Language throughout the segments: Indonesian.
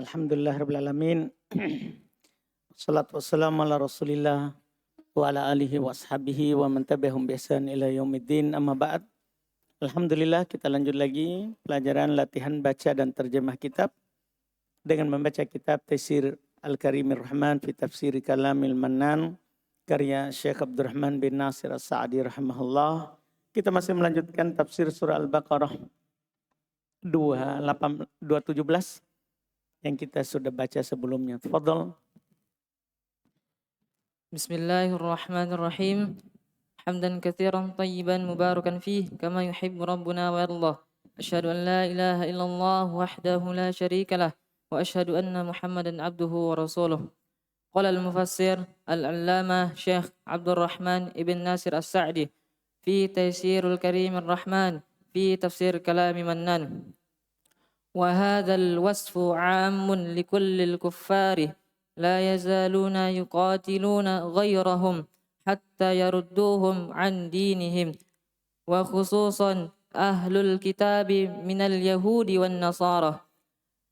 Alhamdulillahirrabbilalamin. Salatu wassalamu ala rasulillah wa ala alihi wa ashabihi wa man tabi'ahum biihsan ila yaumiddin, amma ba'd. Alhamdulillah, kita lanjut lagi pelajaran latihan baca dan terjemah kitab dengan membaca kitab Taisir Al-Karimir Rahman fi Tafsir Kalamil Mannan karya Syekh Abdurrahman bin Nasir As-Sa'di rahimahullah. Kita masih melanjutkan tafsir surah Al-Baqarah 217 yang kita sudah baca sebelumnya. Tafadhal. Bismillahirrahmanirrahim. Hamdan katsiran tayyiban mubarakan fih kama yuhibbu rabbuna wa yardah. Asyhadu an la ilaha illallah wahdahu la syarika lah wa asyhadu anna Muhammadan abduhu wa rasuluh. Qala al-mufassir al-allamah Syekh Abdurrahman ibn Nasir As-Sa'di fi Taysirul Karimir Rahman fi Tafsir Kalami Mannan. وهذا الوصف عام لكل الكفار لا يزالون يقاتلون غيرهم حتى يردوهم عن دينهم وخصوصا أهل الكتاب من اليهود والنصارى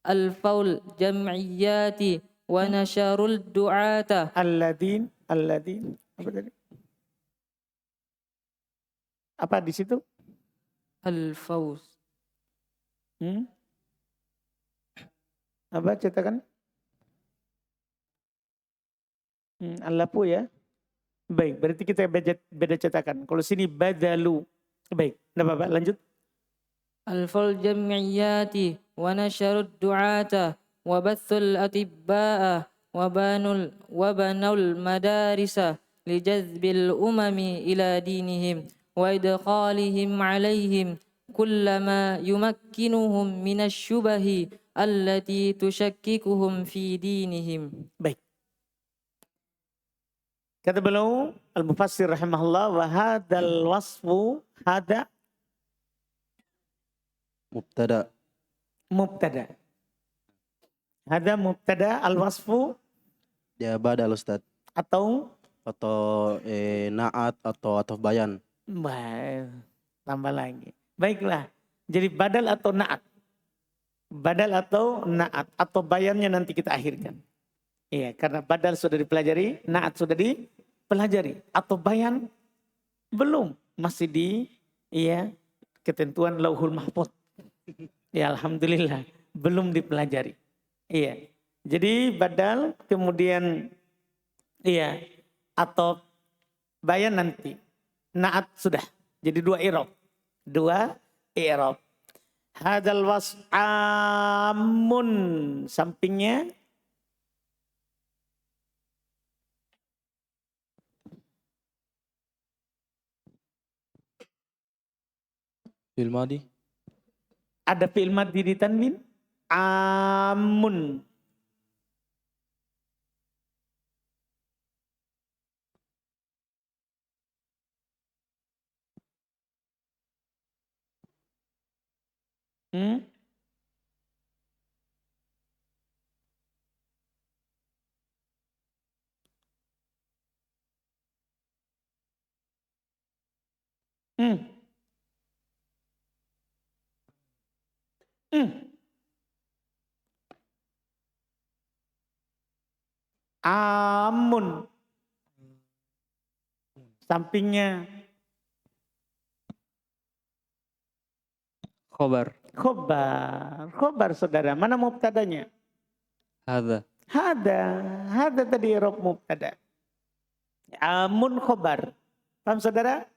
الفول جمعيات ونشر الدعاة الذين apa di situ? الفوز Apa cetakan? Al-lapu ya. Baik, berarti kita beda cetakan. Kalau sini badalu. Baik, enggak apa-apa, lanjut. Al-fal jam'iyati wa nasharud du'ata wa bathul atibba'a wa banul madarisa li jazbil umami ila dinihim wa idkhalihim alaihim kullama yumakkinuhum minasy syubahi allati tushakkikuhum fi dinihim. Baik. Kata beliau al-mufassir rahimahullah, wa hadzal wasfu hada mubtada. Hada mubtada, al-wasfu ya badal Ustaz. Atau Naat atau bayan. Baik, tambah lagi. Baiklah. Jadi badal atau naat. Badal atau naat atau bayannya nanti kita akhirkan. Iya, karena badal sudah dipelajari, naat sudah dipelajari, atau bayan belum, masih di ketentuan Lauhul Mahfuz. Ya alhamdulillah, belum dipelajari. Iya. Jadi badal kemudian atau bayan nanti. Naat sudah. Jadi dua i'rab. Hadzal was'amun, sampingnya Fi'il madhi. Ada fi'il madhi di tanwin. Amun. Amun. Sampingnya Khobar. Khobar saudara. Mana mubtadanya? Hadza. Hadza tadi i'rab mubtada. Amun khobar. Paham saudara?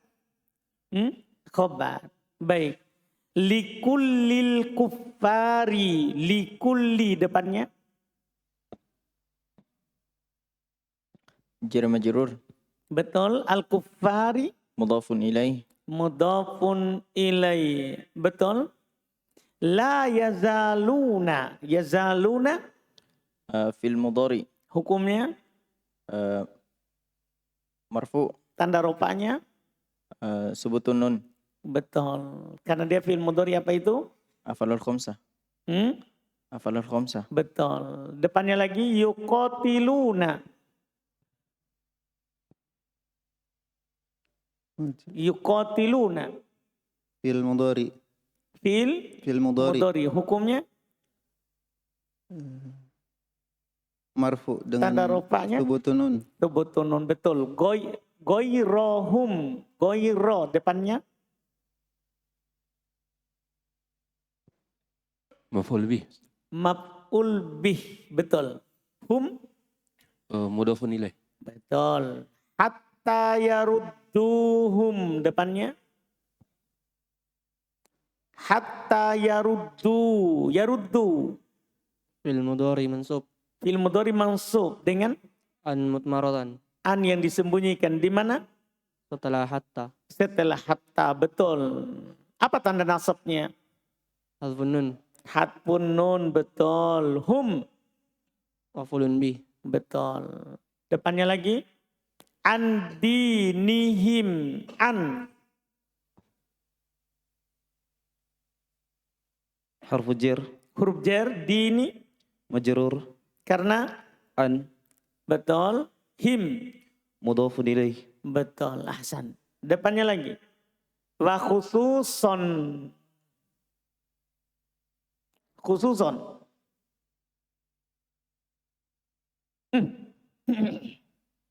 Khobar. Baik. Likullil kuffari. Likulli depannya. Jar majrur. Betul. Al-kuffari. Mudhafun ilaih. Mudhafun ilaih. Betul. La yazaluna. Yazaluna. Fil mudhari. Hukumnya. Marfu. Tanda rofanya. Subutun nun. Betul. Karena dia fi'il mudhari apa itu? Afalul khamsah. Afalul khamsah. Betul. Depannya lagi yuqatiluna. Yuqatiluna. Fi'il mudhari. Fi'il mudhari. Hukumnya? Marfu dengan Tanda rofanya subutun nun. subutun nun, betul. Goyrohum, goyro depannya Maf'ul bih. maf'ul bih, betul. Hum, Mudhafun ilaih. betul. Hatta yarudduhum depannya hatta yaruddu Fil mudhari mansub fil mudhari mansub dengan an mutmaratan an yang disembunyikan di mana? setelah hatta. Setelah hatta, betul. Apa tanda nasabnya? Hazfun nun Hatpun nun, betul. Hum, maf'ulun bih. betul. Depannya lagi an dinihim, an Harfu jar huruf jar, dini majrur karena an betul. Him, mudhafun ilaih. betul. Ahsan. Depannya lagi wa khususon, khususon.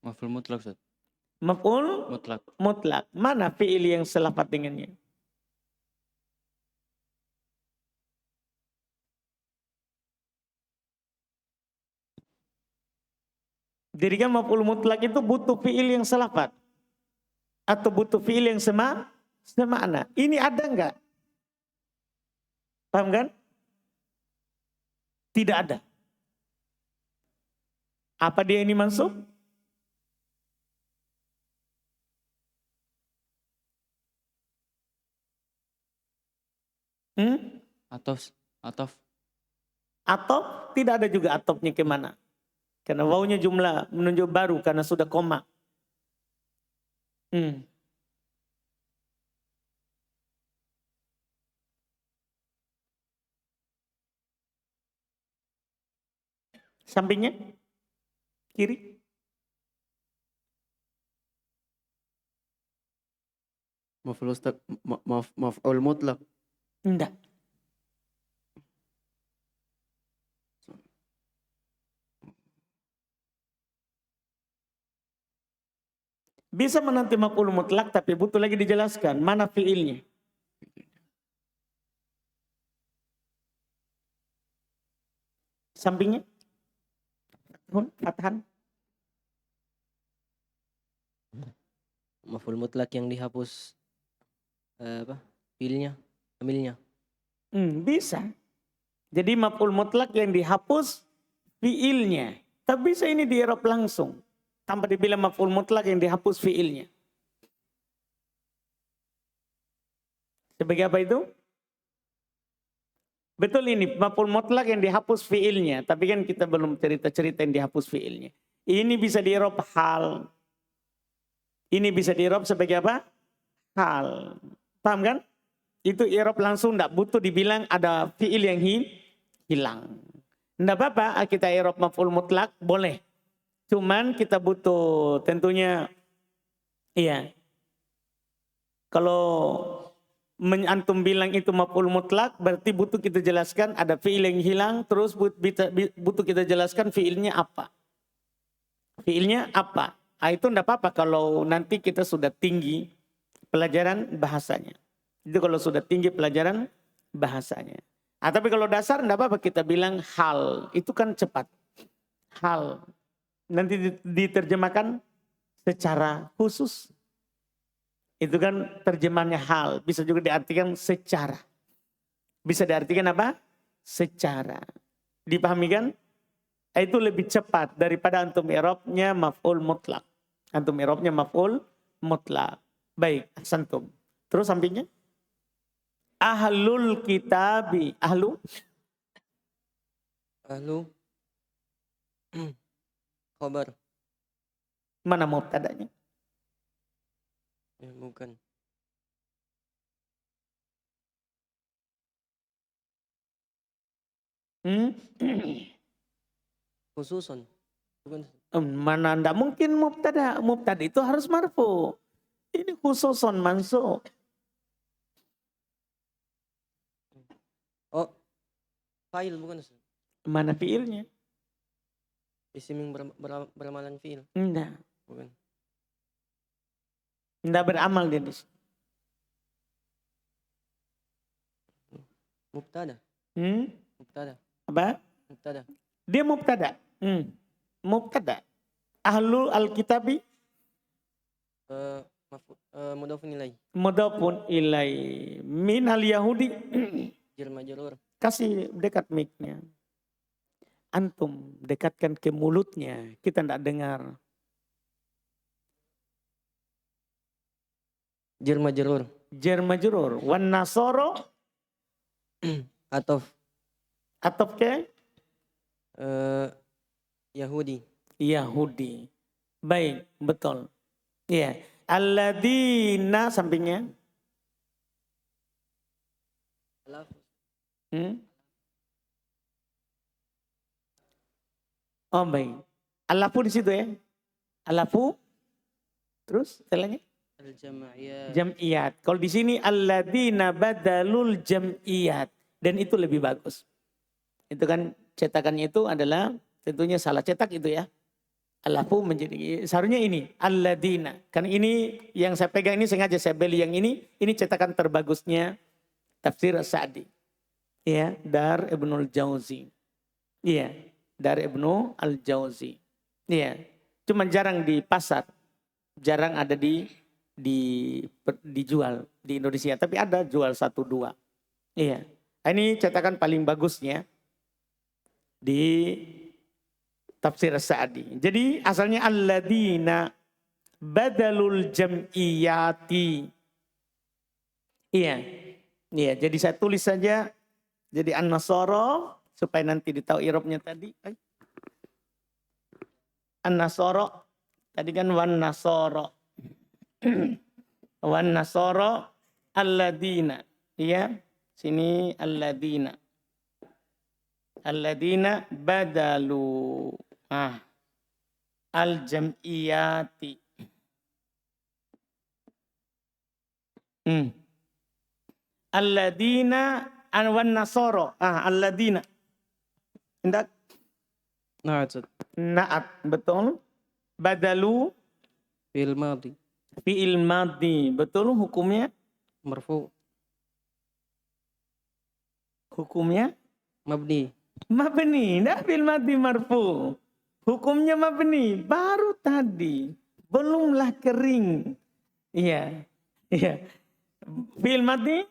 Maf'ul mutlak, Ustaz. Maf'ul Mutlak. mutlak. Mana fi'il yang selapat dengannya? Jadi kan maf'ul mutlak itu butuh fi'il yang selapat. Atau butuh fi'il yang semakna. Ini ada enggak? Paham kan? Tidak ada. Apa dia ini mansub? Ataf. Atau tidak ada juga atofnya kemana? Karena wawunya jumlah menunjuk baru karena sudah koma. Sampingnya? Kiri? Maf'ul mutlak. Enggak. Bisa menanti maf'ul mutlak tapi butuh lagi dijelaskan mana fiilnya. Sampingnya? Fathan? Maf'ul mutlak yang dihapus fiilnya, amilnya. Bisa. Jadi maf'ul mutlak yang dihapus fiilnya. Tapi bisa ini di i'rab langsung. Tanpa dibilang maf'ul mutlak yang dihapus fiilnya. Sebagai apa itu? Betul ini maf'ul mutlak yang dihapus fiilnya. Tapi kan kita belum cerita-cerita yang dihapus fiilnya. Ini bisa di i'rab hal. Ini bisa di i'rab sebagai apa? Hal. Paham kan? Itu i'rab langsung, enggak butuh dibilang ada fiil yang hilang. Enggak apa-apa kita i'rab maf'ul mutlak, boleh. Cuman kita butuh tentunya, iya. Kalau antum bilang itu maf'ul mutlak, berarti butuh kita jelaskan ada fiil yang hilang, terus butuh kita jelaskan fiilnya apa. Fiilnya apa? Itu enggak apa-apa kalau nanti kita sudah tinggi pelajaran bahasanya. Itu kalau sudah tinggi pelajaran bahasanya. Tapi kalau dasar enggak apa-apa kita bilang hal. Itu kan cepat. Hal. Nanti diterjemahkan secara khusus. Itu kan terjemahannya hal. Bisa juga diartikan secara. Bisa diartikan apa? Secara. Dipahami kan? Itu lebih cepat daripada antum i'rabnya maf'ul mutlak. Antum i'rabnya maf'ul mutlak. Baik, santum. Terus sampingnya? Ahlul kitabi. Ahlu? Khabar. Mana mubtadanya? Bukan. Khususon. Bukan. Mana ndak mungkin mubtada. Mubtada itu harus marfu. Ini khususon mansub. Oh, fa'il bukan. Mana fiilnya? Isim yang beramalan fiil. Enggak. Bukan. Enggak beramal dia di sini. Mubtada. Mubtada. Apa? Mubtada. Dia mubtada. Mubtada. Ahlul alkitabi Mudhafun ilaih. mudhafun ilai. Min al yahudi. Jar majrur. Kasih dekat mic-nya. Antum dekatkan ke mulutnya. Kita tidak dengar. Jar majrur. Jar majrur. Wan nasoro. Atof. Atau ke Yahudi. Yahudi. Baik, betul. Iya. Alladzina sampingnya. Oh baik. Alafu di situ ya. Alafu. Terus setelahnya. Al-jam'iyat. Jam'iyat. Kalau di sini alladzina badalul jam'iyat. Dan itu lebih bagus. Itu kan cetakannya itu adalah tentunya salah cetak itu ya. Alafu menjadi seharusnya ini alladzina. Karena ini yang saya pegang ini sengaja saya beli yang ini cetakan terbagusnya Tafsir As-Sa'di. Ya, Dar Ibnul Jauzi. Iya, Dar Ibnu Al-Jauzi. Iya. Cuman jarang di pasar. Jarang ada dijual di Indonesia, tapi ada jual 1-2. Iya. Ini cetakan paling bagusnya di Tafsir As-Sa'di. Jadi asalnya alladzina badalul jam'iyati. Iya. Iya, jadi saya tulis saja jadi an-nasara supaya nanti ditahu i'rabnya tadi. An-nasara tadi kan wan nasara. Wan nasara alladzina. Iya, sini alladzina. Alladzina badalu al-jam'iyati. Alladzina wan nasara. Alladzina. Hendak? Na'at, betul. Badalu Fi'il madhi. fi'il madhi. Betul hukumnya? Marfu. Hukumnya? Mabni. Mabni. Nah fi'il madhi marfu. Hukumnya mabni. Baru tadi. Belumlah kering. Iya. Iya. Fi'il madhi?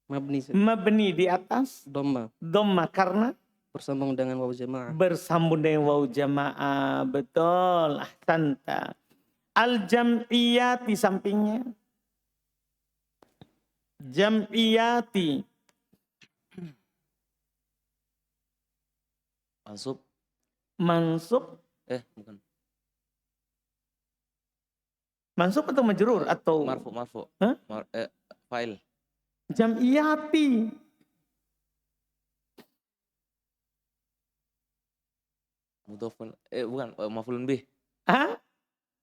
Mabni. Mabni di atas. Dhamma. Dhamma karena? Bersambung dengan waw jamaah. Bersambung dengan waw jamaah. Betul. Ahsanta. Al-jam'iyati sampingnya. Jam'iyati. Mansub. Mansub. Bukan. Mansub atau majrur atau Marfu. Hah? Fa'il. Jam'iyati. Mudhafun. Bukan. Maf'ulun bih.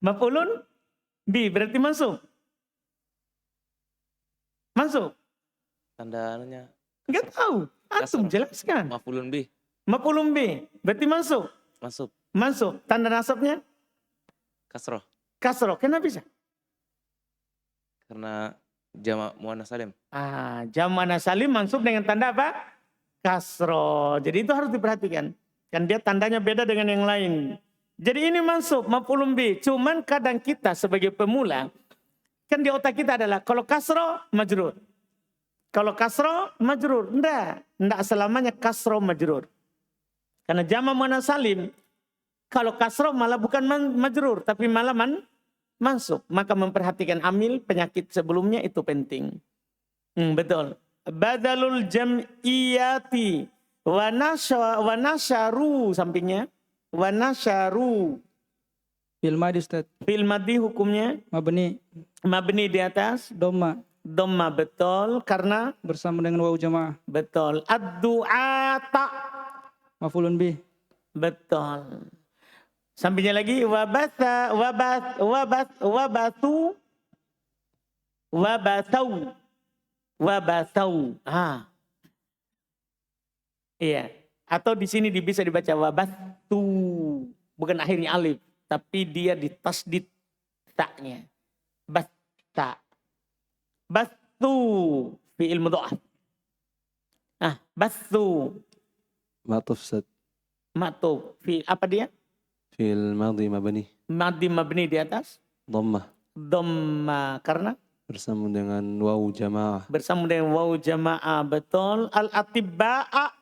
Maf'ulun bi berarti masuk. Masuk. Tanda anunya. Enggak tahu. Antum Kasrah. jelaskan. Maf'ulun bih. Maf'ulun bi berarti masuk. Mansub. Masuk. Tanda nasabnya Kasroh. kasroh. Kenapa bisa? Karena jamak muannas salim. Jamak salim mansub dengan tanda apa? Kasroh. Jadi itu harus diperhatikan. Kan dia tandanya beda dengan yang lain. Jadi ini mansub, maf'ulun bi. Cuman kadang kita sebagai pemula, kan di otak kita adalah kalau kasroh, majrur. Kalau kasroh, majrur. Enggak selamanya kasroh majrur. Karena jamak muannas salim, kalau kasroh malah bukan majrur, tapi malah mansub. Maka memperhatikan amil penyakit sebelumnya itu penting. Betul. Badalul jam'iyati wa nasyaru sampingnya. Wa nasyaru. Fi'il madhi Ustaz. Fi'il madhi hukumnya Mabni. mabni di atas Dhamma. dhamma, betul, karena Bersama dengan waw jamaah. betul. Ad-du'ata, Maf'ulun bih. betul. Sampingnya lagi wabatha wabathau. Iya. Atau di sini bisa dibaca wabattu. Bukan akhirnya alif. Tapi dia di tasdid taknya. Batta. Battu. Fi'il mudha'af. Battu. معطوف Ustaz. Maktub. Apa dia? في الماضي مبني Madi mabni di atas. ضمة Dhamma. Karena bersambung dengan waw jamaah bersambung dengan waw jamaah. Betul. Al-atibba'a.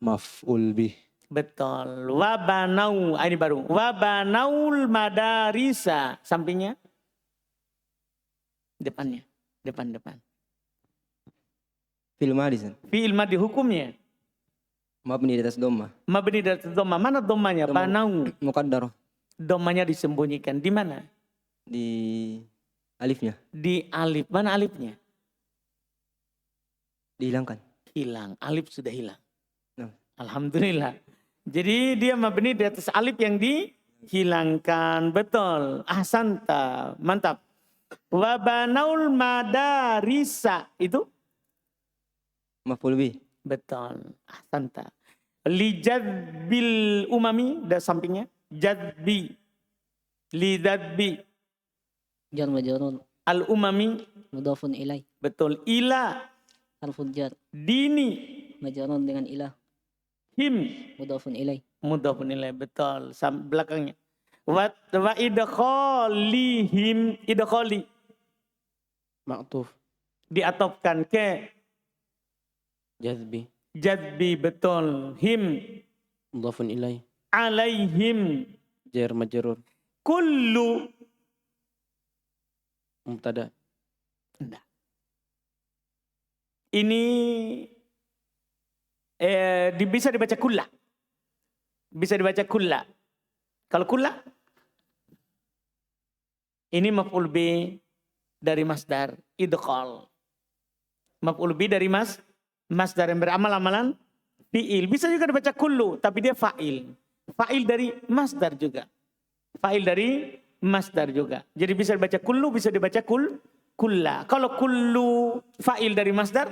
maf'ul bih. Betul. Wabanau. Ini baru. Wabanaul madarisa. Sampingnya. Depannya. Depan. Fil madis. Fi'il madi hukumnya. Mabni di atas dhamma. Mabni dari dhamma. Mana dhammanya? Dhamma. Banau. Muqaddar Dhammanya disembunyikan. Di mana? di alifnya. Di alif. Mana alifnya? Dihilangkan. Hilang. Alif sudah hilang. Nah. Alhamdulillah. Jadi dia mabni di atas alif yang dihilangkan. Betul. Ahsanta. Mantap. Wabanaul madarisa. Itu? Maf'ul bih. Betul. Ahsanta. Lijadbil umami. Dan sampingnya. Jadbi. Lidadbi. jar majrur Al-umami. mudhafun ilai Betul. Ila. harful jar Dini. majrur dengan ilah Him. mudhafun ilai Mudhafun ilaih. Betul. Belakangnya. Wa idkhalihim. Idkhali. Ma'tuf. Diatopkan ke. Jazbi. Jadbi. Betul. Him. Mudhafun ilai. Alaihim. Jar majrur. Kullu. Mubtada. Enggak. Ini bisa dibaca kulla. Bisa dibaca kulla. Kalau kulla, ini maf'ul bi dari masdar idkhal. Maf'ul bi dari masdar yang beramal amalan fi'il. Bisa juga dibaca kullu, tapi dia fa'il. Fa'il dari masdar juga. Fa'il dari masdar juga. Jadi bisa dibaca kullu, bisa dibaca kulla. Kalau kullu fa'il dari masdar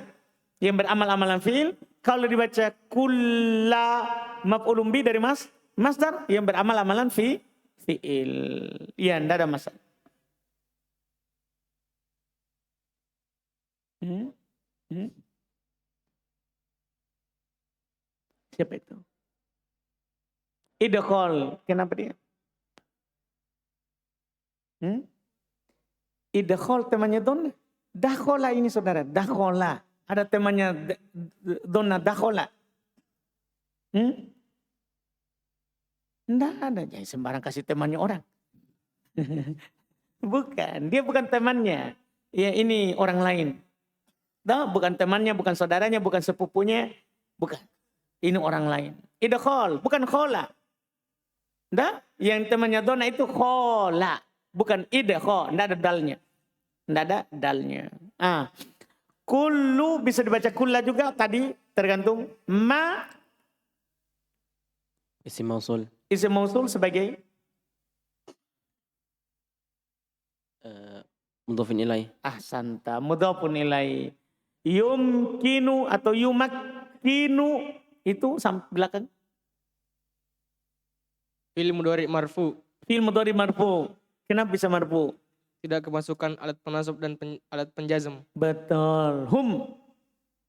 yang beramal amalan fi'il. Kalau dibaca kulla maf'ulun bi dari masdar yang beramal amalan fi'il. Iya, enggak ada masalah. Siapa itu? Idkhal. Kenapa dia? Idkhal temannya donna. Dakhola ini saudara. Dakhola. Ada temannya donna dakhola. Enggak ada. Jangan sembarang kasih temannya orang. Bukan. Dia bukan temannya. Ya ini orang lain. Bukan temannya, bukan saudaranya, bukan sepupunya. Bukan. Ini orang lain. Idkhal. Bukan khola. Enggak. Yang temannya donna itu khola. Bukan idkhal. Enggak ada dalnya. Enggak ada dalnya. Kullu bisa dibaca kulla juga. Tadi tergantung. Ma. Isim mausul. Isim mausul sebagai. Mudhafun ilai. Ahsanta. Mudhafun ilai. Yumkinu atau yumakkinu. Itu sampai belakang. Fi'il mudhari marfu. Fi'il mudhari marfu. Kenapa bisa marfu? Tidak kemasukan alat penasab dan alat penjazm. Betul. Hum.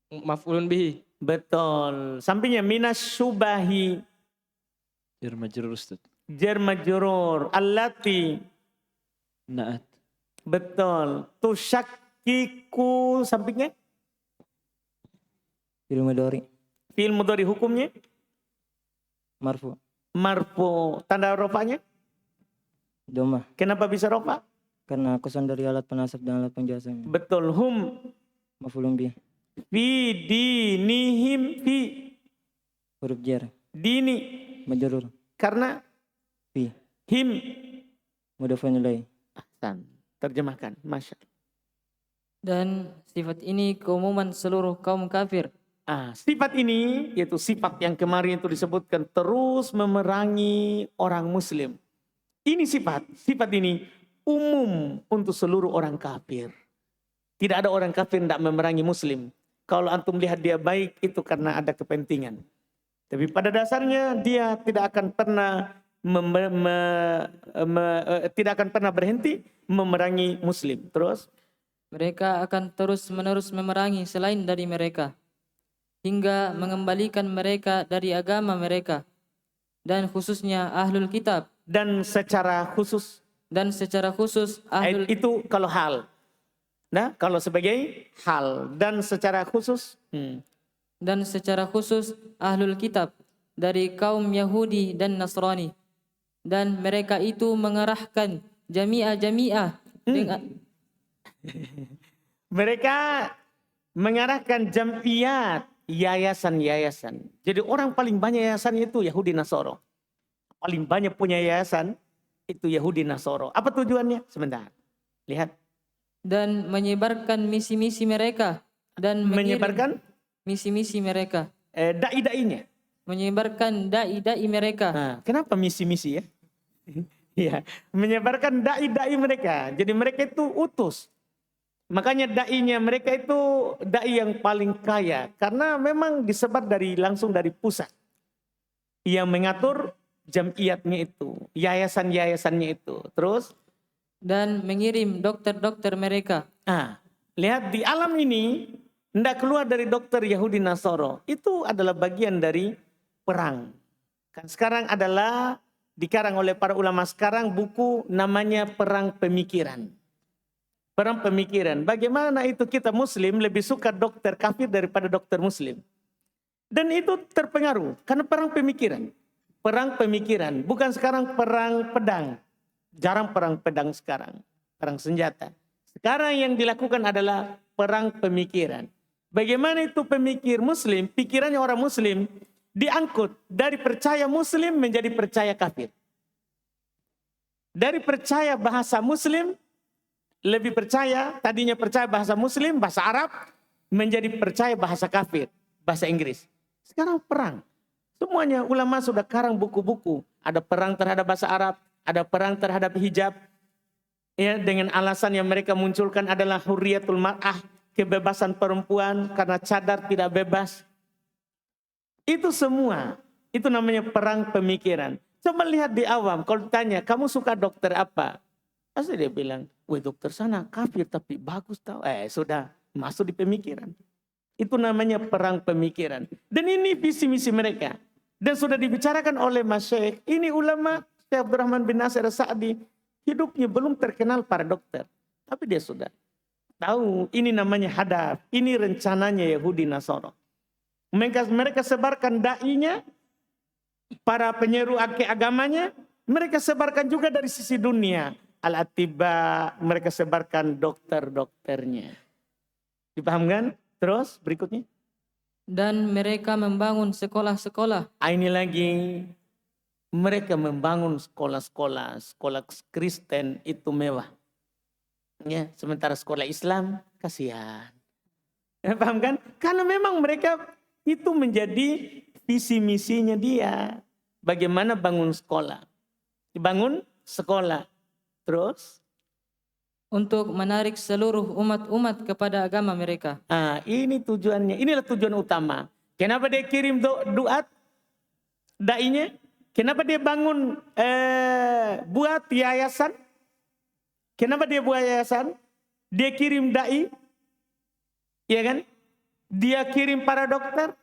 Maf'ulun bihi. Betul. Sampingnya minas subahi. Jar majrur Ustaz. Jar majrur. Allati. Na'at. Betul. Tusyakkiku. Sampingnya. Fi'il mudhari. Fi'il mudhari hukumnya. Marfu. Marfu. Tanda rofanya. Dhamma. Kenapa bisa rofa? Karena akusan dari alat penasab dan alat penjazm. Betul. Hum. Maf'ulun bih. Fi dinihim. Fi. Huruf jar. Dini. Majrur. Karena. Fi. Him. Mudhafun ilai. Ahsan. Terjemahkan. Masya Allah. Dan sifat ini keumuman seluruh kaum kafir. Sifat ini yaitu sifat yang kemarin itu disebutkan terus memerangi orang muslim. Ini sifat ini umum untuk seluruh orang kafir. Tidak ada orang kafir yang tidak memerangi muslim. Kalau antum lihat dia baik itu karena ada kepentingan. Tapi pada dasarnya dia tidak akan pernah tidak akan pernah berhenti memerangi Muslim. Terus Mereka akan terus-menerus memerangi selain dari mereka, hingga mengembalikan mereka dari agama mereka, dan khususnya Ahlul Kitab, dan secara khusus Ahlul itu kalau hal. Nah, kalau sebagai hal dan secara khusus Ahlul Kitab dari kaum Yahudi dan Nasrani, dan mereka itu mengerahkan jamiah dengan mereka mengarahkan jam'iyat, yayasan-yayasan. Jadi orang paling banyak yayasan itu Yahudi Nasoro. Paling banyak punya yayasan itu Yahudi Nasoro. Apa tujuannya? Sebentar. Lihat. dan menyebarkan misi-misi mereka dan Menyebarkan misi-misi mereka, dai-dainya. menyebarkan dai-dai mereka. Nah, kenapa misi-misi ya? Ya, menyebarkan dai-dai mereka. Jadi mereka itu utus. Makanya dai-nya mereka itu dai yang paling kaya karena memang disebar langsung dari pusat. Yang mengatur jam'iyatnya itu, yayasan-yayasannya itu. Terus Dan mengirim dokter-dokter mereka. Lihat di alam ini tidak keluar dari dokter Yahudi Nasoro. Itu adalah bagian dari perang. Kan sekarang adalah dikarang oleh para ulama sekarang buku namanya Perang Pemikiran. Perang Pemikiran. Bagaimana itu kita Muslim lebih suka dokter kafir daripada dokter Muslim. Dan itu terpengaruh karena perang pemikiran. Perang pemikiran. Bukan sekarang perang pedang. Jarang perang pedang sekarang. Perang senjata. Sekarang yang dilakukan adalah perang pemikiran. Bagaimana itu pemikir Muslim, pikirannya orang Muslim diangkut dari percaya Muslim menjadi percaya kafir. Dari percaya bahasa Muslim, lebih percaya, tadinya percaya bahasa Muslim, bahasa Arab, menjadi percaya bahasa kafir, bahasa Inggris. Sekarang perang. Semuanya ulama sudah karang buku-buku. Ada perang terhadap bahasa Arab, ada perang terhadap hijab. Ya, dengan alasan yang mereka munculkan adalah hurriyatul mar'ah, kebebasan perempuan karena cadar tidak bebas. Itu semua, itu namanya perang pemikiran. Coba lihat di awam, kalau ditanya, kamu suka dokter apa? Pasti dia bilang, wah dokter sana kafir tapi bagus tau. Sudah masuk di pemikiran. Itu namanya perang pemikiran. Dan ini visi misi mereka. Dan sudah dibicarakan oleh Mas Syekh. Ini ulama Syekh Abdurrahman bin Nasir Sa'di. Hidupnya belum terkenal para dokter. Tapi dia sudah tahu ini namanya hadaf. Ini rencananya Yahudi Nasoro. Mereka sebarkan da'inya. Para penyeru agamanya. Mereka sebarkan juga dari sisi dunia. Al-Atiba. Mereka sebarkan dokter-dokternya. Dipahamkan? Terus berikutnya. Dan mereka membangun sekolah-sekolah. Ini lagi. Mereka membangun sekolah-sekolah. Sekolah Kristen itu mewah. Ya, sementara sekolah Islam kasihan. Paham kan? Karena memang mereka itu menjadi visi misinya dia. Bagaimana bangun sekolah. Dibangun sekolah. Terus. Untuk menarik seluruh umat-umat kepada agama mereka. Ini tujuannya. Inilah tujuan utama. Kenapa dia kirim duat? Da'inya. Kenapa dia bangun buat yayasan? Kenapa dia buat yayasan? Dia kirim da'i. Ya kan? Dia kirim para dokter.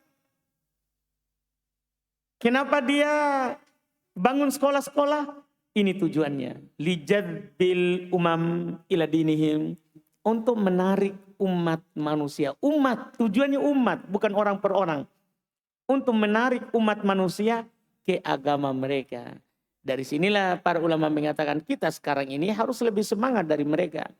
Kenapa dia bangun sekolah-sekolah? Ini tujuannya. Lijadbil umam ila dinihim. Untuk menarik umat manusia. Umat, tujuannya umat. Bukan orang per orang. Untuk menarik umat manusia ke agama mereka. Dari sinilah para ulama mengatakan kita sekarang ini harus lebih semangat dari mereka.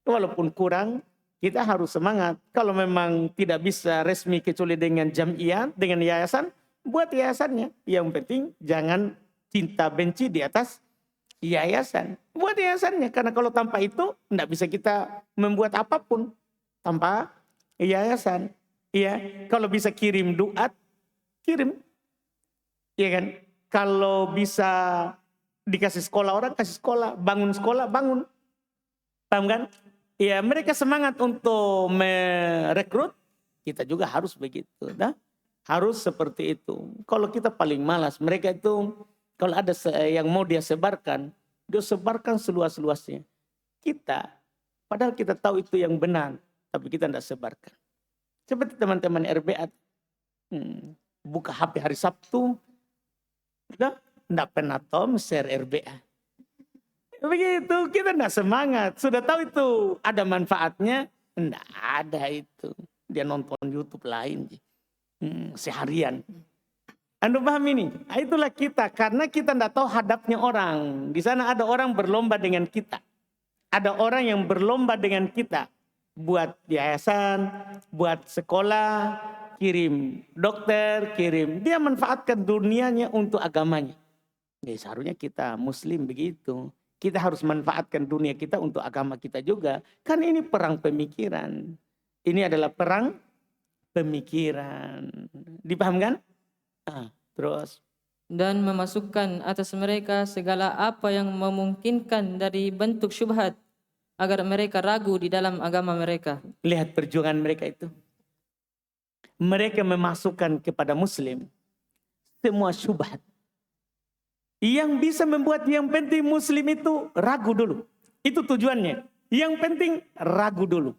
Walaupun kurang, kita harus semangat. Kalau memang tidak bisa resmi kecuali dengan jam'iyah, dengan yayasan, buat yayasannya. Yang penting jangan cinta benci di atas yayasan. Buat yayasannya. Karena kalau tanpa itu, tidak bisa kita membuat apapun. Tanpa yayasan. Iya, kalau bisa kirim duat, kirim. Iya kan? Kalau bisa dikasih sekolah orang, kasih sekolah. Bangun sekolah, bangun. Paham kan? Ya, mereka semangat untuk merekrut. Kita juga harus begitu. Nah? Harus seperti itu. Kalau kita paling malas, mereka itu kalau ada yang mau dia sebarkan seluas-luasnya. Kita, padahal kita tahu itu yang benar, tapi kita tidak sebarkan. Seperti teman-teman RBA, buka HP hari Sabtu, udah tidak pernah share RBA. Begitu, kita tidak semangat. Sudah tahu itu ada manfaatnya, tidak ada itu. Dia nonton YouTube lain seharian. Anda paham ini? Itulah kita, karena kita tidak tahu hadapnya orang. Di sana ada orang berlomba dengan kita. Ada orang yang berlomba dengan kita. Buat yayasan, buat sekolah, kirim dokter, kirim. Dia manfaatkan dunianya untuk agamanya. Ya, seharusnya kita muslim begitu. Kita harus manfaatkan dunia kita untuk agama kita juga. Karena ini perang pemikiran. Ini adalah perang pemikiran. Dipahamkan? Terus. Dan memasukkan atas mereka segala apa yang memungkinkan dari bentuk syubhat, agar mereka ragu di dalam agama mereka. Lihat perjuangan mereka itu. Mereka memasukkan kepada muslim semua syubhat. Yang bisa membuat yang penting muslim itu ragu dulu. Itu tujuannya. Yang penting ragu dulu.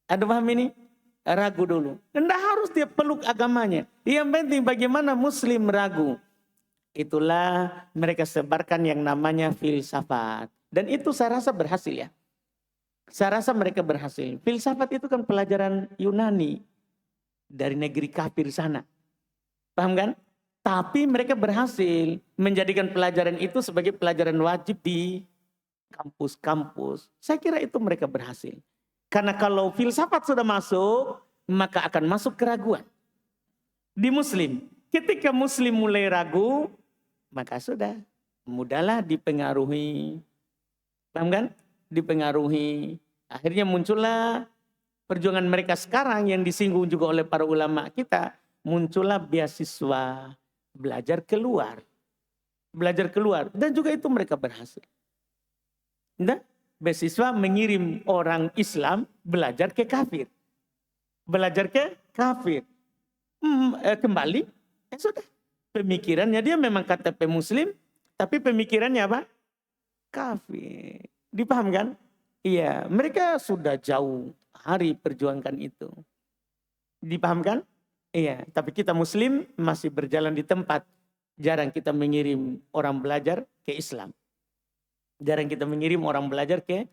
Ada paham ini? Ragu dulu. Tidak harus dia peluk agamanya. Yang penting bagaimana muslim ragu. Itulah mereka sebarkan yang namanya filsafat. Dan itu saya rasa berhasil ya. Saya rasa mereka berhasil. Filsafat itu kan pelajaran Yunani. Dari negeri kafir sana. Paham kan? Tapi mereka berhasil menjadikan pelajaran itu sebagai pelajaran wajib di kampus-kampus. Saya kira itu mereka berhasil. Karena kalau filsafat sudah masuk, maka akan masuk keraguan. Di muslim, ketika muslim mulai ragu, maka sudah mudahlah dipengaruhi. Paham kan? Dipengaruhi. Akhirnya muncullah perjuangan mereka sekarang yang disinggung juga oleh para ulama kita. Muncullah beasiswa belajar keluar. Belajar keluar. Dan juga itu mereka berhasil. Nah, beasiswa mengirim orang Islam belajar ke kafir. Belajar ke kafir. Kembali, sudah. Pemikirannya dia memang KTP muslim, tapi pemikirannya apa? Kafir. Dipahamkan? Iya, mereka sudah jauh hari perjuangkan itu. Dipahamkan? Iya, tapi kita muslim masih berjalan di tempat. Jarang kita mengirim orang belajar ke Islam. Jarang kita mengirim orang belajar ke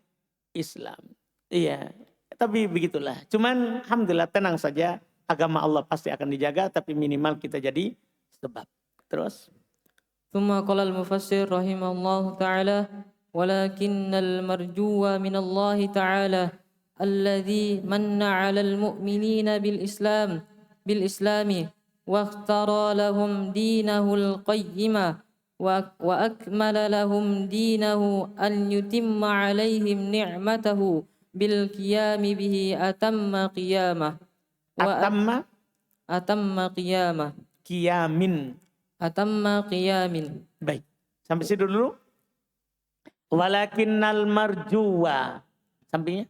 Islam. Iya, tapi begitulah. Cuman alhamdulillah tenang saja. Agama Allah pasti akan dijaga, tapi minimal kita jadi sebab. Terus. ثم قال المفسر رحمه الله تعالى ولكن المرجو من الله تعالى الذي من على المؤمنين بالإسلام واختار لهم دينه القيمة وأكمل لهم دينه أن يتم عليهم نعمته بالقيام به أتم قيامة أتم قيام. Baik, sampai situ dulu. Walakinnal marjuwa. Sampingnya.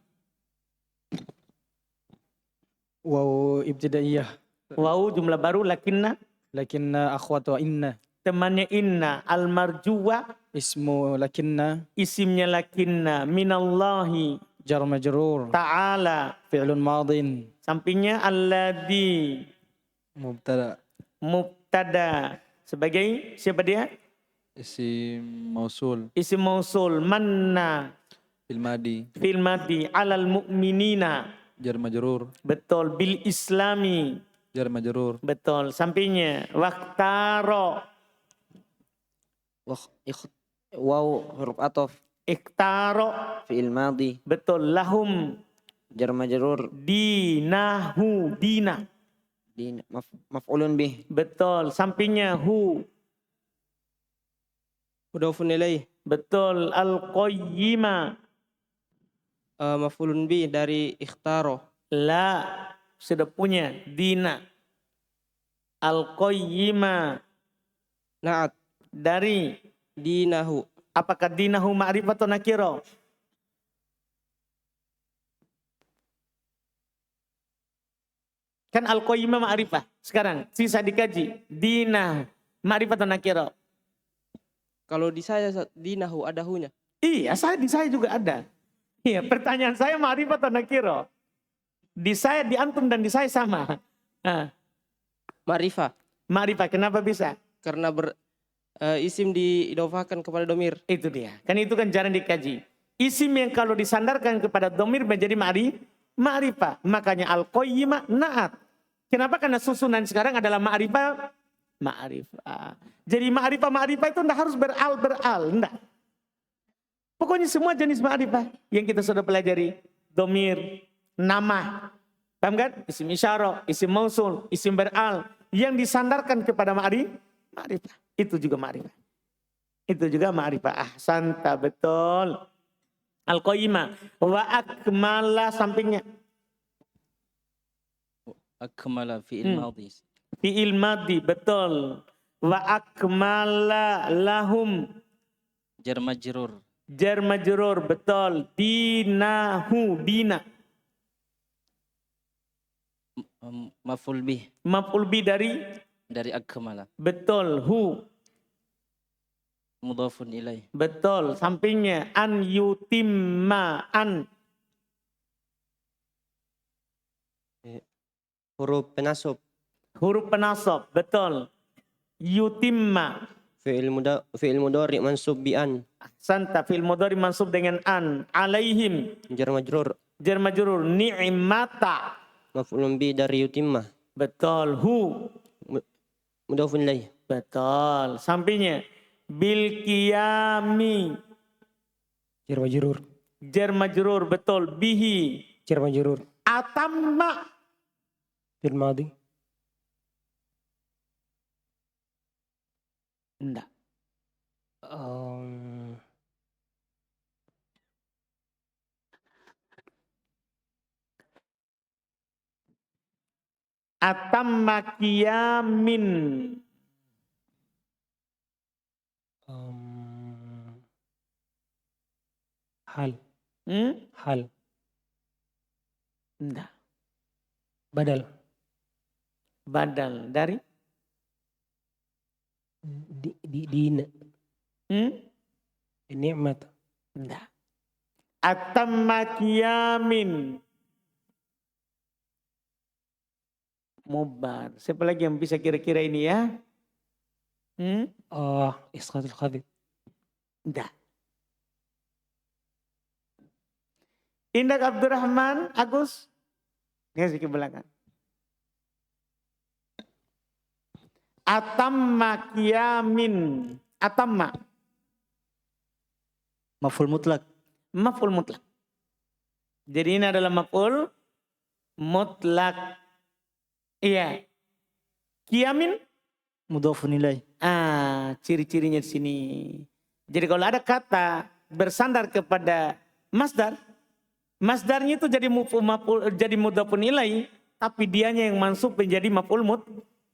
Waw ibtidaiyah. Waw jumlah baru lakinna. Lakinna akhwatu inna. Temannya inna. Al marjuwa. Ismu lakinna. Isimnya lakinna. Minallahi. Jar majrur. Ta'ala. Fi'lun madin. Sampingnya alladhi. Mubtada. Sebagai siapa dia? Isim mausul. Isim mausul. Manna. Fil madi. Alal mu'minina. Jar majrur. Betul. Bil islami. Jar majrur. Betul. Sampingnya. Waktaro. Waw huruf atof. Iktaro. Fi'il madhi. Betul. Lahum. Jar majrur. Dinahu. Dina. Maf'ulun bih. Betul. Sampingnya hu. Mudhafun ilaih. Betul. Al-qayyima. Maf'ulun bih dari ikhtaro. La. Sudah punya. Dina. Al-qayyima. Na'at. Dari. Dinahu. Apakah dinahu ma'rifat atau nakiro? Kan al-qayyimah ma'rifah. Sekarang sisa dikaji. Dina ma'rifah atau nakiro? Kalau di saya di nahu ada hunya. Iya, di saya juga ada. Iya, pertanyaan saya ma'rifah atau nakiro? Di saya, di antum dan di saya sama. Ma'rifah. Ma'rifah, kenapa bisa? Karena isim diidofakan kepada domir. Itu dia. Kan itu kan jarang dikaji. Isim yang kalau disandarkan kepada domir menjadi ma'rifah. Makanya al-qayyimah na'at. Kenapa? Karena susunan sekarang adalah ma'rifah. Ma'rifah. Jadi ma'rifah itu tidak harus beral. Enggak. Pokoknya semua jenis ma'rifah yang kita sudah pelajari. Domir, nama. Paham kan? Isim isyarah, isim mausul, isim beral. Yang disandarkan kepada ma'rifah. Itu juga ma'rifah. Itu juga ma'rifah. Ahsanta, betul. Al-qayyimah. Wa akmala sampingnya. Akmala fi'il madhi. Fi'il madhi, betul. Wa akmala lahum. Jar majrur. Jar majrur, betul. Dinahu, dina. Maf'ul bih. Maf'ul bih Dari akmala. betul. Hu, Mudhafun ilaih. betul. Sampingnya an yutimma, an. Huruf penasab. Huruf penasab, betul. Yutimma. Fi'il mudhari mansub bi an. Santa fil mudhari mansub dengan an. Alaihim. Jar majrur. Jar majrur. Ni'mata. Maf'ulun bi dari yutimma. Betul. Hu. Mudhafun ilaih. Betul. Sampingnya. Bil qiyami. Jar majrur. Jar majrur, betul. Bihi. Jar majrur. Atamma. Fil madi. Enggak. Atamma qiyamin. Hal. Hal. Enggak. Badal. Badal dari? Dina. Ni'mat. Enggak. Atamma qiyamin. Mubar. Siapa lagi yang bisa kira-kira ini ya? Isqatul khafid. Enggak. Indak Abdurrahman, Agus. Kasih ke belakang. Atamma qiyamin. Atamma. Maf'ul mutlak. Maf'ul mutlak. Jadi ini adalah maf'ul mutlak. Iya. Qiyamin. Mudhafun ilaih. Ciri-cirinya di sini. Jadi kalau ada kata bersandar kepada masdar, masdarnya itu jadi jadi mudhafun ilaih, tapi dianya yang mansub menjadi maf'ul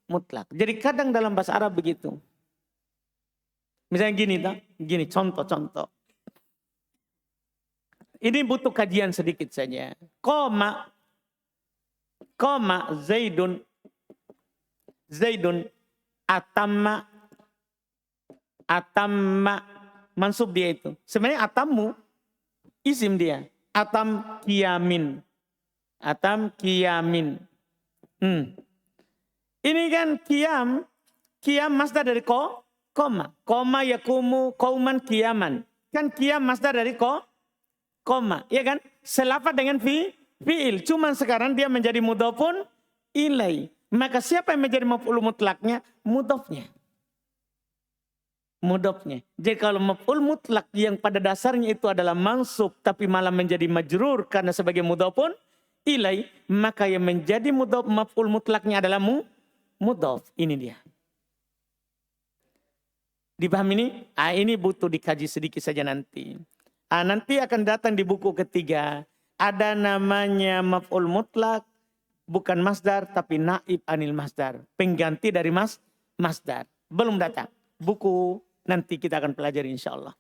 mutlak. Jadi kadang dalam bahasa Arab begitu. Misalnya gini, contoh. Ini butuh kajian sedikit saja. Koma Zaidun atamma mansub dia itu. Sebenarnya atammu isim dia. Atam qiyamin. Ini kan qiyam masdar dari koma. Koma yakumu qauman qiyaman. Kan qiyam masdar dari koma, ya kan? Selafat dengan fi'il. Cuman sekarang dia menjadi mudhafun ilai. Maka siapa yang menjadi maf'ul mutlaknya? Mudhafnya. Jadi kalau maf'ul mutlak yang pada dasarnya itu adalah mansub tapi malah menjadi majrur karena sebagai mudhafun ilai, maka yang menjadi maf'ul mutlaknya adalah mudhaf. Ini dia. Dipahami ini? Ini butuh dikaji sedikit saja nanti. Nanti akan datang di buku ketiga. Ada namanya maf'ul mutlak, bukan masdar tapi naib anil masdar. Pengganti dari masdar. Belum datang. Buku nanti kita akan pelajari insya Allah.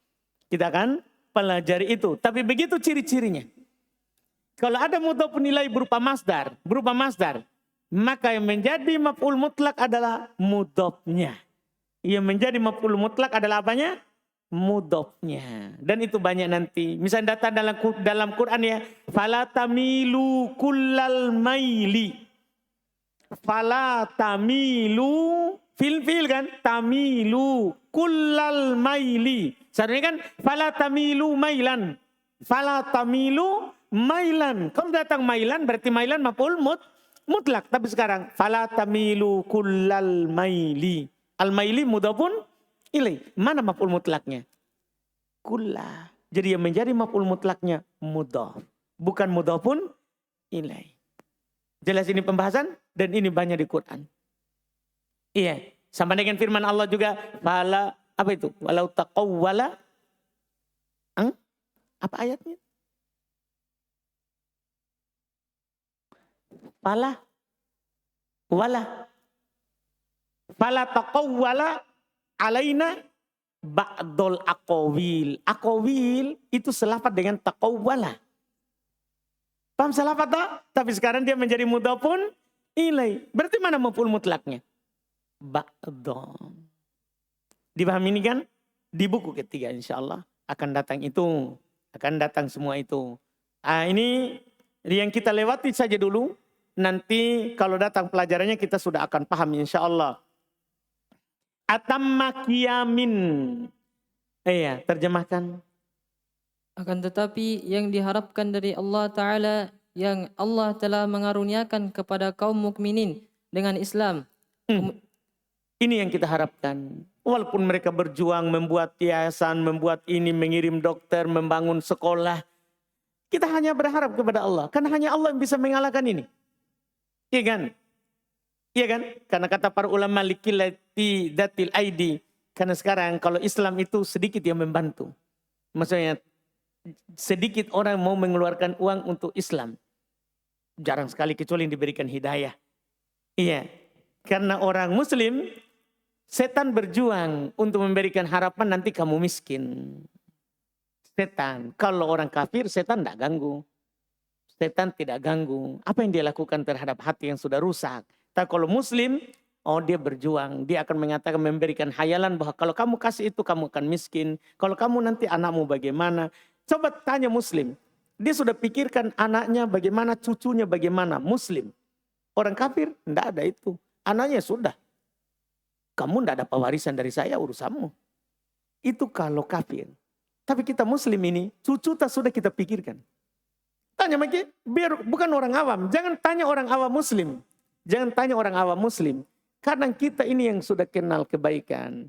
Kita akan pelajari itu. Tapi begitu ciri-cirinya. Kalau ada mudhafun ilaih berupa masdar. Maka yang menjadi maf'ul mutlak adalah mudhofnya. Yang menjadi maf'ul mutlak adalah apanya? Mudhofnya. Dan itu banyak nanti. Misalnya datang dalam Quran ya. Fala tamilu kullal maili. Fala tamilu. Fil kan? Tamilu kullal maili. Seharusnya kan fala tamilu mailan. Fala tamilu mailan. Kalau datang mailan berarti mailan maf'ul mutlak. Tapi sekarang fala tamilu kullal maili. Al maili mudhafun ilaih. Mana maf'ul mutlaknya? Kulla. Jadi yang menjadi maf'ul mutlaknya mudhaf, bukan mudhafun ilaih. Jelas ini pembahasan dan ini banyak di Quran. Iya, sama dengan firman Allah juga fala apa itu? Walau taqawwala. Apa ayatnya? Fala taqawwala alaina ba'dul aqawil. Aqawil itu selafat dengan taqawwala. Paham selafat tak? Tapi sekarang dia menjadi mudhafun ilaih. Berarti mana maf'ul mutlaknya? Ba'dul. Dipahami ini kan? Di buku ketiga insyaallah akan datang itu. Akan datang semua itu. Ini yang kita lewati saja dulu. Nanti kalau datang pelajarannya kita sudah akan paham insyaallah. Atamma qiyamin. Iya, terjemahkan. Akan tetapi yang diharapkan dari Allah Ta'ala yang Allah telah mengaruniakan kepada kaum mukminin dengan Islam. Ini yang kita harapkan. Walaupun mereka berjuang membuat yayasan, membuat ini, mengirim dokter, membangun sekolah. Kita hanya berharap kepada Allah. Karena hanya Allah yang bisa mengalahkan ini. Iya kan? Iya kan? Karena kata para ulama likillati datil aidi. Karena sekarang kalau Islam itu sedikit yang membantu. Maksudnya sedikit orang mau mengeluarkan uang untuk Islam. Jarang sekali kecuali yang diberikan hidayah. Iya. Karena orang muslim, setan berjuang untuk memberikan harapan nanti kamu miskin. Setan. Kalau orang kafir, setan tidak ganggu. Setan tidak ganggu. Apa yang dia lakukan terhadap hati yang sudah rusak. Tapi kalau muslim, dia berjuang. Dia akan mengatakan, memberikan hayalan bahwa kalau kamu kasih itu kamu akan miskin. Kalau kamu nanti anakmu bagaimana. Coba tanya muslim. Dia sudah pikirkan anaknya bagaimana, cucunya bagaimana. Muslim. Orang kafir, tidak ada itu. Anaknya sudah. Kamu tidak dapat warisan dari saya, urusanmu. Itu kalau kafir. Tapi kita muslim ini, cucu tak sudah kita pikirkan. Tanya lagi, biar bukan orang awam. Jangan tanya orang awam muslim. Jangan tanya orang awam muslim. Karena kita ini yang sudah kenal kebaikan.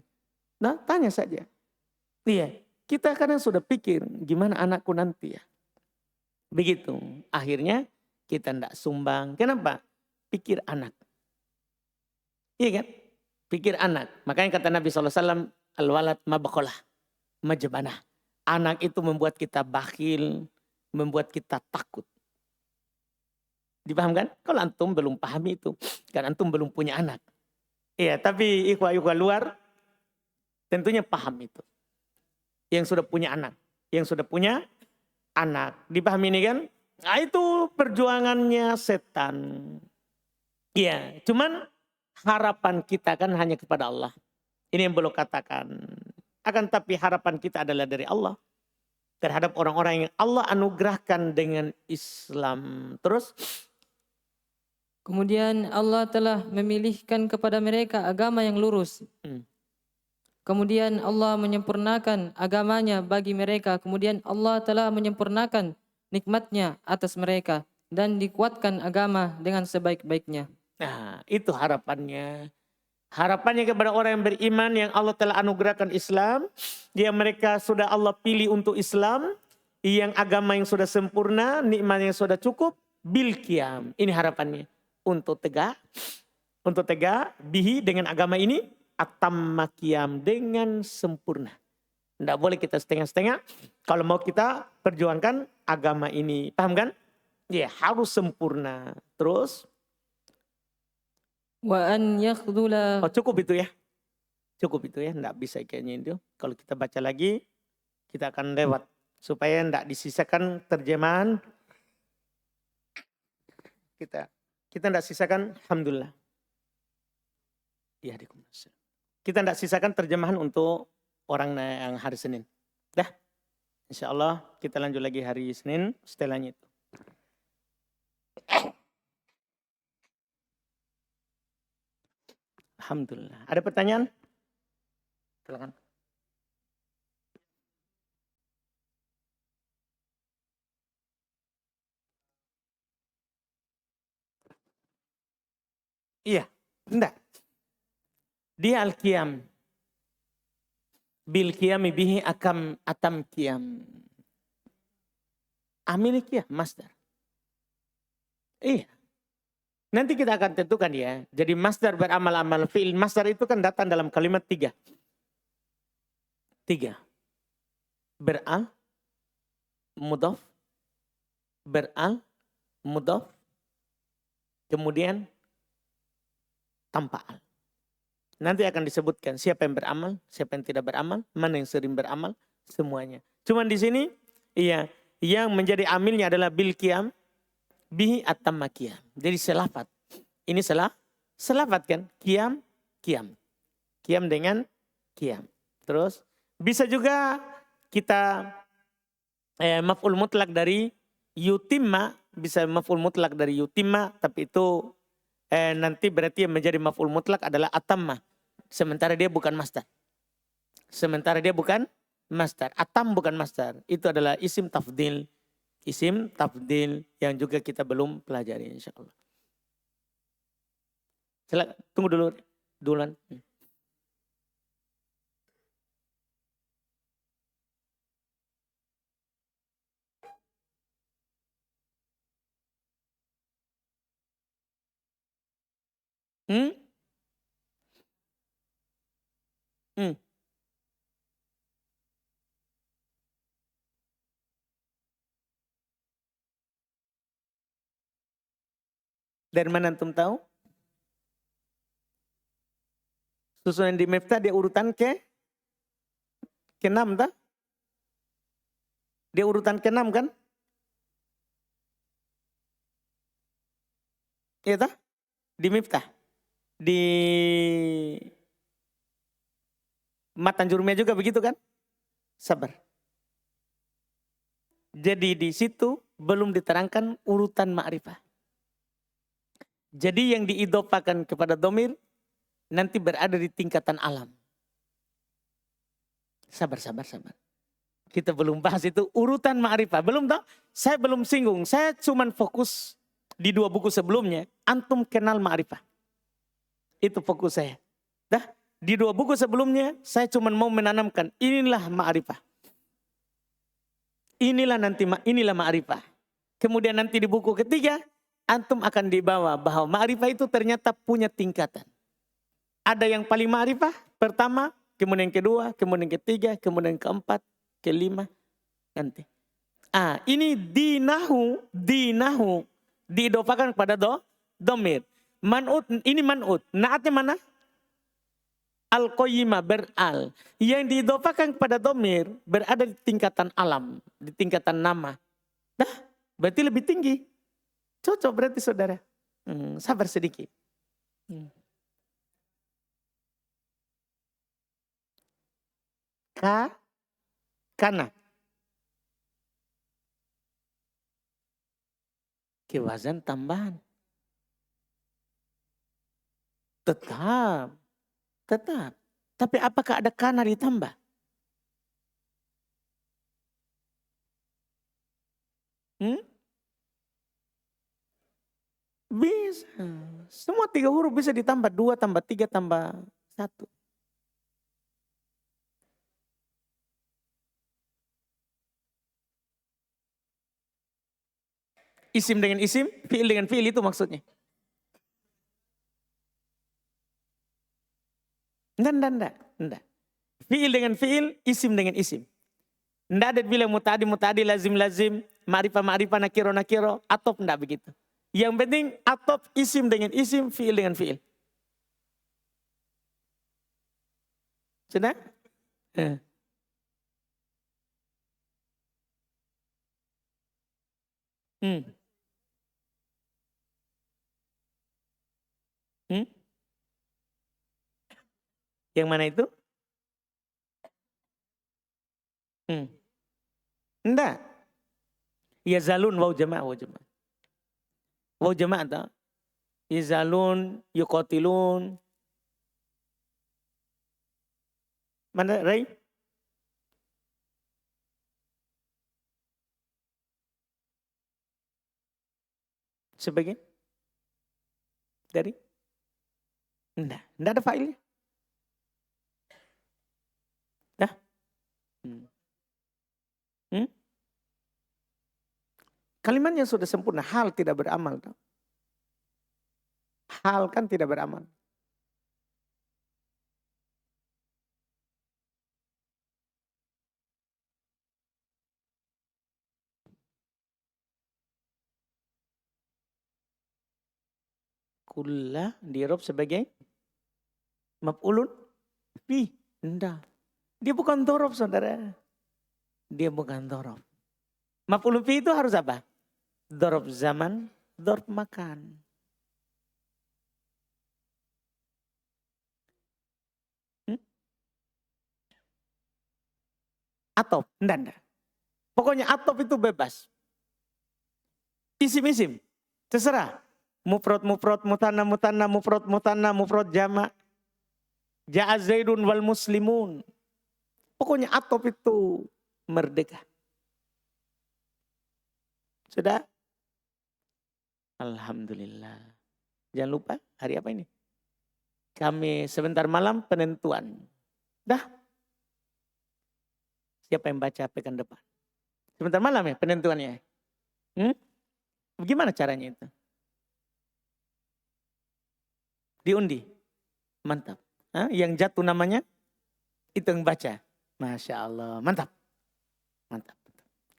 Nah, tanya saja. Iya, kita kadang sudah pikir, gimana anakku nanti ya. Begitu. Akhirnya kita tidak sumbang. Kenapa? Pikir anak. Iya kan? Pikir anak. Makanya kata Nabi SAW, al-walad mabakholah, majabanah. Anak itu membuat kita bakhil, membuat kita takut. Dipahamkan? Kalau antum belum pahami itu, kan antum belum punya anak. Iya, tapi ikhwah-ikhwah luar tentunya paham itu. Yang sudah punya anak, yang sudah punya anak. Dipahami ini kan? Nah, itu perjuangannya setan. Iya, cuman harapan kita kan hanya kepada Allah. Ini yang belum katakan. Akan tapi harapan kita adalah dari Allah. Terhadap orang-orang yang Allah anugerahkan dengan Islam. Terus? Kemudian Allah telah memilihkan kepada mereka agama yang lurus. Kemudian Allah menyempurnakan agamanya bagi mereka. Kemudian Allah telah menyempurnakan nikmatnya atas mereka. Dan dikuatkan agama dengan sebaik-baiknya. Nah, itu harapannya. Harapannya kepada orang yang beriman yang Allah telah anugerahkan Islam. Yang mereka sudah Allah pilih untuk Islam. Yang agama yang sudah sempurna, nikmat yang sudah cukup. Bil qiyam. Ini harapannya. Untuk tegak bihi dengan agama ini. Atamma qiyam dengan sempurna. Tidak boleh kita setengah-setengah. Kalau mau kita perjuangkan agama ini. Paham kan? Ya, harus sempurna. Terus? Wa an yakhdula. Cukup itu ya. Cukup itu ya. Tidak bisa kayaknya itu. Kalau kita baca lagi, kita akan lewat. Supaya tidak disisakan terjemahan. Kita Kita tidak sisakan, alhamdulillah. Ya, kita tidak sisakan terjemahan untuk orang yang hari Senin. Dah, insya Allah kita lanjut lagi hari Senin setelahnya itu. Alhamdulillah. Ada pertanyaan? Silakan. Iya, enggak. Dia al-qiyam. Bil qiyami bihi atam qiyam. Amil qiyam, masdar. Iya. Nanti kita akan tentukan ya. Jadi masdar beramal-amal fi'il. Masdar itu kan datang dalam kalimat 3. 3. Beral, mudhaf, beral, mudhaf, kemudian tanpa al. Nanti akan disebutkan siapa yang beramal, siapa yang tidak beramal, mana yang sering beramal, semuanya. Cuman di sini, iya, yang menjadi amilnya adalah bil qiyam bihi atamma qiyam. Jadi selafat. Ini selafat kan? Qiyam, qiyam. Qiyam dengan qiyam. Terus bisa juga kita maf'ul mutlak dari yutimma, bisa maf'ul mutlak dari yutimma, tapi itu nanti berarti yang menjadi maf'ul mutlak adalah atamma. Sementara dia bukan masdar. Sementara dia bukan masdar. Atam bukan masdar. Itu adalah isim tafdil. Isim tafdil yang juga kita belum pelajari insyaallah. Silakan, tunggu dulu. Duluan. Hmm? Hmm. Dari mana antum tahu? Susunan di Miftah dia urutan ke-6 tak? Dia urutan ke-6 kan? Iya tak? Di Miftah. Di Matan Jurumiyah juga begitu kan? Sabar. Jadi di situ belum diterangkan urutan ma'rifah. Jadi yang diidopakan kepada domir nanti berada di tingkatan alam. Sabar. Kita belum bahas itu urutan ma'rifah. Belum tahu? Saya belum singgung. Saya cuma fokus di 2 buku sebelumnya. Antum kenal ma'rifah. Itu fokus saya. Dah, di 2 buku sebelumnya saya cuma mau menanamkan inilah ma'rifah. Inilah ma'rifah. Kemudian nanti di buku ketiga antum akan dibawa bahwa ma'rifah itu ternyata punya tingkatan. Ada yang paling ma'rifah pertama, kemudian yang kedua, kemudian yang ketiga, kemudian yang keempat, kelima nanti. Ini dinahu diidofakan kepada domir. Man'ut, ini man'ut. Naatnya mana? Al-Qayyimah beral. Yang diidofakan kepada domir berada di tingkatan alam, di tingkatan nama. Dah, berarti lebih tinggi. Cocok berarti saudara. Sabar sedikit. Kana. Kewazan tambahan. Tetap. Tapi apakah ada kana ditambah? Bisa. Semua 3 huruf bisa ditambah. 2 tambah 3 tambah 1. Isim dengan isim, fi'il dengan fi'il itu maksudnya. Enggak. Fi'il dengan fi'il, isim dengan isim. Enggak ada bilang muta'adi, lazim, ma'rifah, nakiro, atop enggak begitu. Yang penting atop isim dengan isim, fi'il dengan fi'il. Sudah? Yang mana itu? Enggak. Yazalun waw jama'. Waw jama' tak? Yazalun, yuqatilun. Mana Ray? Sebagian? Dari? Enggak ada failnya. Dah? Kalimatnya sudah sempurna, hal tidak beramal. Hal kan tidak beramal. Kulla dirob sebagai maf'ulun fi. Enggak. Dia bukan dorob, saudara. Dia bukan dorob. Maf'ulun fi itu harus apa? Dorob zaman, dorob makan. Atop, enggak. Pokoknya atop itu bebas. Isim-isim, terserah. Mufrad, mutanna, mufrad jama'. Ja'a Zaidun wal muslimun. Pokoknya atop itu merdeka. Sudah? Alhamdulillah. Jangan lupa hari apa ini? Kami sebentar malam penentuan. Dah? Siapa yang baca pekan depan? Sebentar malam ya penentuannya. Bagaimana caranya itu? Diundi. Mantap. Yang jatuh namanya itu yang baca. Masya Allah. Mantap. Mantap.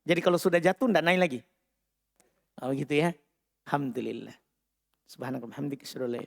Jadi kalau sudah jatuh enggak naik lagi. Oh gitu ya. Alhamdulillah. Subhanallah. Alhamdulillah.